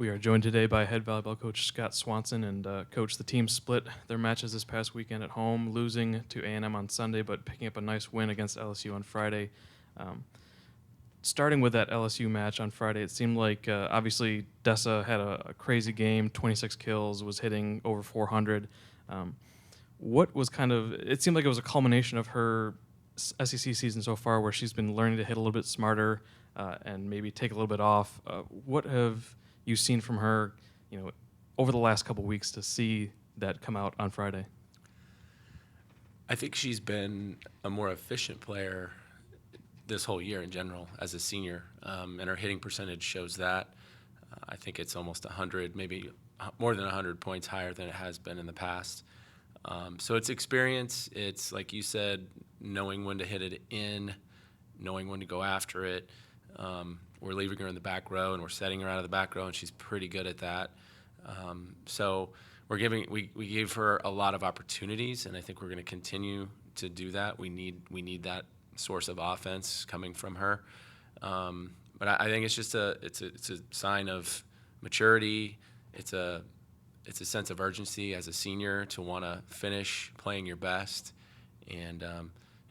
We are joined today by head volleyball coach Scott Swanson. And coach, the team split their matches this past weekend at home, losing to A&M on Sunday, but picking up a nice win against LSU on Friday. Um, Starting with that LSU match on Friday, it seemed like obviously Dessa had a crazy game, 26 kills, was hitting over 400. Um, what was it seemed like it was a culmination of her SEC season so far, where she's been learning to hit a little bit smarter and maybe take a little bit off. What have you seen from her, over the last couple weeks to see that come out on Friday? I think she's been a more efficient player this whole year in general as a senior, and her hitting percentage shows that. I think it's almost 100, maybe more than 100 points higher than it has been in the past. So it's experience. It's, like you said, knowing when to hit it in, knowing when to go after it. We're leaving her in the back row, and we're setting her out of the back row, and she's pretty good at that. So we gave her a lot of opportunities, and I think we're going to continue to do that. We need that source of offense coming from her. But I think it's just it's a sign of maturity. It's a sense of urgency as a senior to want to finish playing your best, and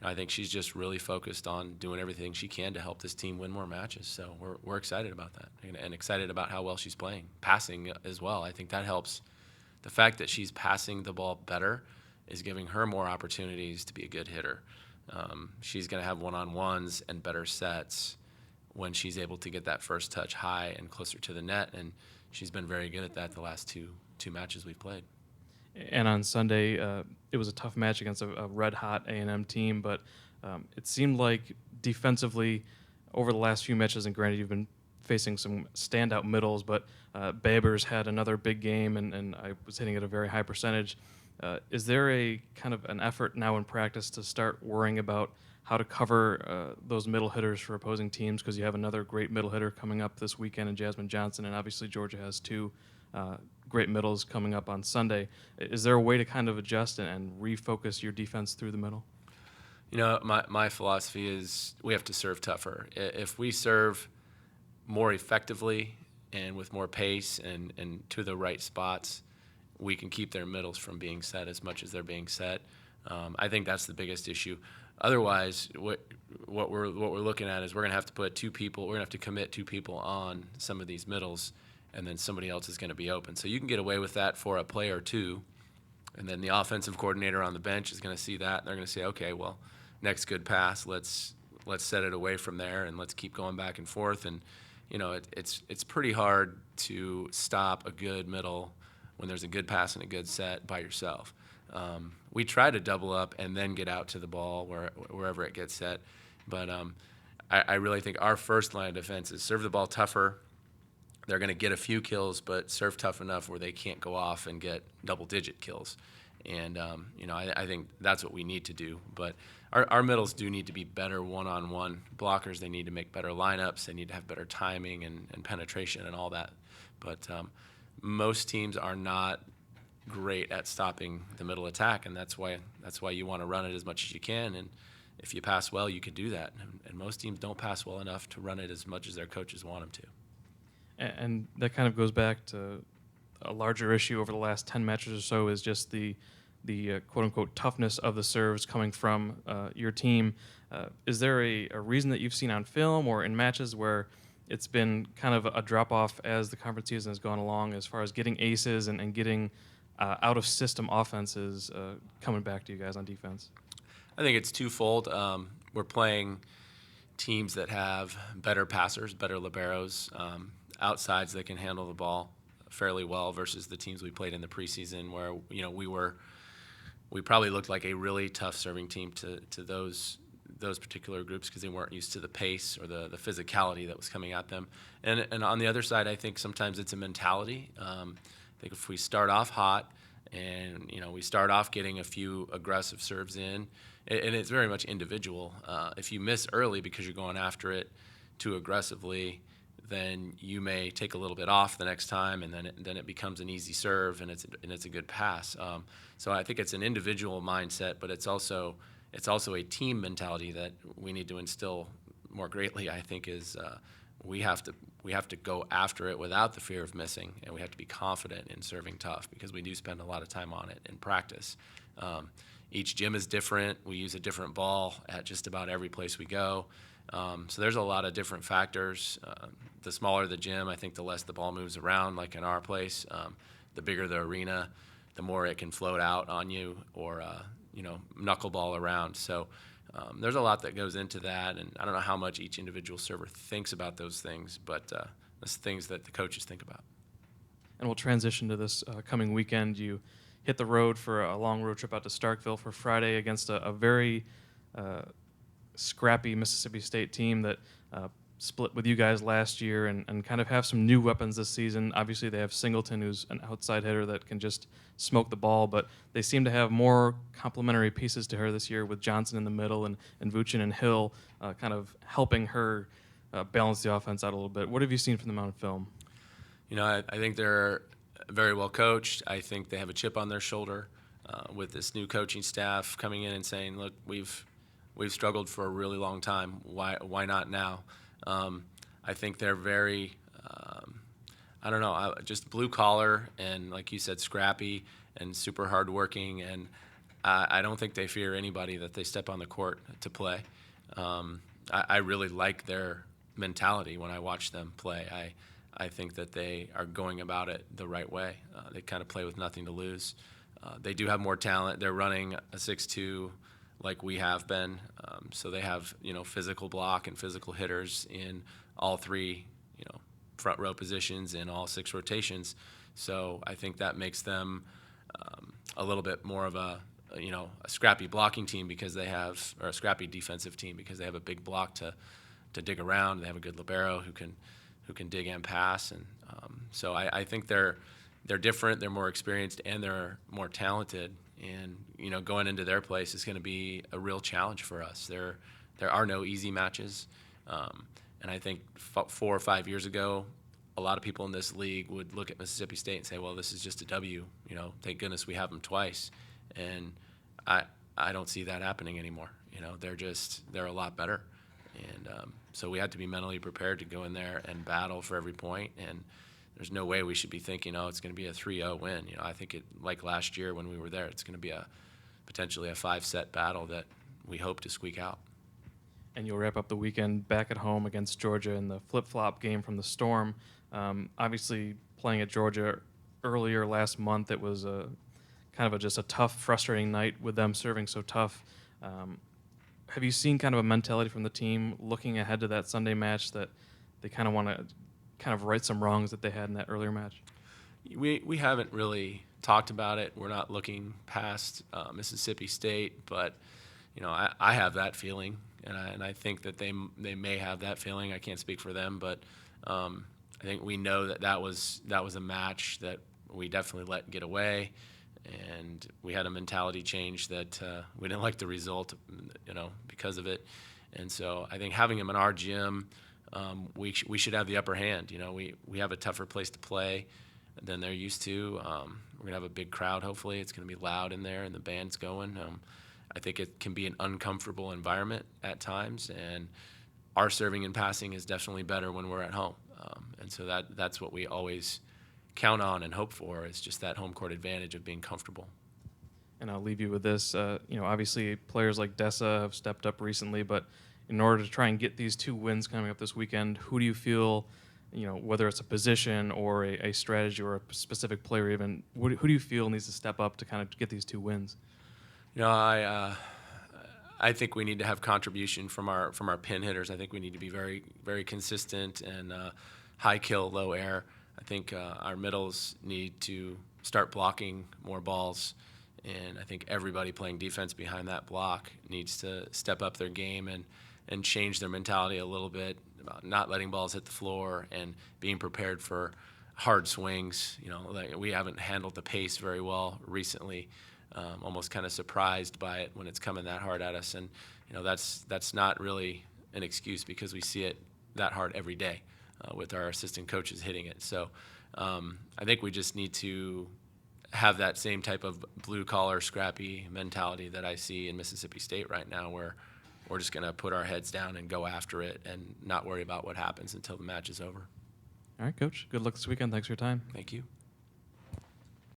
I think she's just really focused on doing everything she can to help this team win more matches. So we're excited about that, and excited about how well she's playing, passing as well. I think that helps. The fact that she's passing the ball better is giving her more opportunities to be a good hitter. She's going to have one-on-ones and better sets when she's able to get that first touch high and closer to the net, and she's been very good at that the last two matches we've played. And on Sunday, it was a tough match against a red-hot A&M team, but it seemed like defensively over the last few matches, and granted you've been facing some standout middles, but Babers had another big game, and I was hitting at a very high percentage. Is there a kind of an effort now in practice to start worrying about how to cover those middle hitters for opposing teams? Because you have another great middle hitter coming up this weekend in Jasmine Johnson, and obviously Georgia has two great middles coming up on Sunday. Is there a way to kind of adjust and refocus your defense through the middle? My philosophy is we have to serve tougher. If we serve more effectively and with more pace and to the right spots, we can keep their middles from being set as much as they're being set. I think that's the biggest issue. Otherwise, what we're looking at is we're going to have to put two people. We're going to have to commit two people on some of these middles, and then somebody else is going to be open. So you can get away with that for a play or two, and then the offensive coordinator on the bench is going to see that, and they're going to say, okay, well, next good pass, let's set it away from there, and let's keep going back and forth. And it's pretty hard to stop a good middle when there's a good pass and a good set by yourself. We try to double up and then get out to the ball wherever it gets set. But I really think our first line of defense is serve the ball tougher. They're going to get a few kills, but serve tough enough where they can't go off and get double-digit kills. And, I think that's what we need to do. But our middles do need to be better one-on-one blockers. They need to make better lineups. They need to have better timing and penetration and all that. But most teams are not great at stopping the middle attack, and that's why you want to run it as much as you can. And if you pass well, you can do that. And most teams don't pass well enough to run it as much as their coaches want them to. And that kind of goes back to a larger issue over the last 10 matches or so, is just the quote-unquote toughness of the serves coming from your team. Is there a reason that you've seen on film or in matches where it's been kind of a drop-off as the conference season has gone along as far as getting aces and getting out-of-system offenses coming back to you guys on defense? I think it's twofold. We're playing teams that have better passers, better liberos, outsides that can handle the ball fairly well versus the teams we played in the preseason where, we probably looked like a really tough serving team to those particular groups because they weren't used to the pace or the physicality that was coming at them. And on the other side, I think sometimes it's a mentality. I think if we start off hot and, we start off getting a few aggressive serves in, and it's very much individual. If you miss early because you're going after it too aggressively, then you may take a little bit off the next time, and then it becomes an easy serve, and it's a good pass. So I think it's an individual mindset, but it's also a team mentality that we need to instill more greatly. I think is we have to go after it without the fear of missing, and we have to be confident in serving tough because we do spend a lot of time on it in practice. Each gym is different. We use a different ball at just about every place we go. So there's a lot of different factors. The smaller the gym, I think the less the ball moves around, like in our place. The bigger the arena, the more it can float out on you or knuckleball around. So there's a lot that goes into that, and I don't know how much each individual server thinks about those things, but that's things that the coaches think about. And we'll transition to this coming weekend. You hit the road for a long road trip out to Starkville for Friday against a very scrappy Mississippi State team that split with you guys last year and kind of have some new weapons this season. Obviously, they have Singleton, who's an outside hitter that can just smoke the ball, but they seem to have more complementary pieces to her this year with Johnson in the middle and Vucin and Hill kind of helping her balance the offense out a little bit. What have you seen from them on film? I think they're very well coached. I think they have a chip on their shoulder with this new coaching staff coming in and saying, look, we've struggled for a really long time. Why not now? I think they're very, just blue collar and, like you said, scrappy and super hardworking. And I don't think they fear anybody that they step on the court to play. I really like their mentality when I watch them play. I think that they are going about it the right way. They kind of play with nothing to lose. They do have more talent. They're running a 6'2", like we have been. So they have, physical block and physical hitters in all three, front row positions in all 6 rotations. So I think that makes them a little bit more of a scrappy blocking team because they have, or a scrappy defensive team because they have a big block to dig around. They have a good libero who can dig and pass. And so I think they're different, they're more experienced, and they're more talented. And going into their place is going to be a real challenge for us. There are no easy matches, and I think 4 or 5 years ago, a lot of people in this league would look at Mississippi State and say, "Well, this is just a W. Thank goodness we have them twice." And I don't see that happening anymore. They're a lot better, and so we have to be mentally prepared to go in there and battle for every point. And there's no way we should be thinking, it's going to be a 3-0 win. I think like last year when we were there, it's going to be potentially a 5-set battle that we hope to squeak out. And you'll wrap up the weekend back at home against Georgia in the flip-flop game from the Storm. Obviously, playing at Georgia earlier last month, it was just a tough, frustrating night with them serving so tough. Have you seen kind of a mentality from the team looking ahead to that Sunday match that they kind of want to kind of right some wrongs that they had in that earlier match? We haven't really talked about it. We're not looking past Mississippi State, but I have that feeling, and I think that they may have that feeling. I can't speak for them, but I think we know that was a match that we definitely let get away, and we had a mentality change that we didn't like the result, because of it. And so I think having them in our gym, we should have the upper hand. We have a tougher place to play than they're used to. We're going to have a big crowd, hopefully. It's going to be loud in there, and the band's going. I think it can be an uncomfortable environment at times, and our serving and passing is definitely better when we're at home. And so that's what we always count on and hope for, is just that home court advantage of being comfortable. And I'll leave you with this. Obviously players like Dessa have stepped up recently, but in order to try and get these 2 wins coming up this weekend, who do you feel, whether it's a position or a strategy or a specific player even, who do you feel needs to step up to kind of get these 2 wins? I think we need to have contribution from our pin hitters. I think we need to be very, very consistent and high kill, low air. I think our middles need to start blocking more balls, and I think everybody playing defense behind that block needs to step up their game and change their mentality a little bit about not letting balls hit the floor and being prepared for hard swings. Like we haven't handled the pace very well recently. Almost kind of surprised by it when it's coming that hard at us, and that's not really an excuse because we see it that hard every day with our assistant coaches hitting it. So I think we just need to have that same type of blue collar, scrappy mentality that I see in Mississippi State right now, where we're just going to put our heads down and go after it and not worry about what happens until the match is over. All right, Coach. Good luck this weekend. Thanks for your time. Thank you.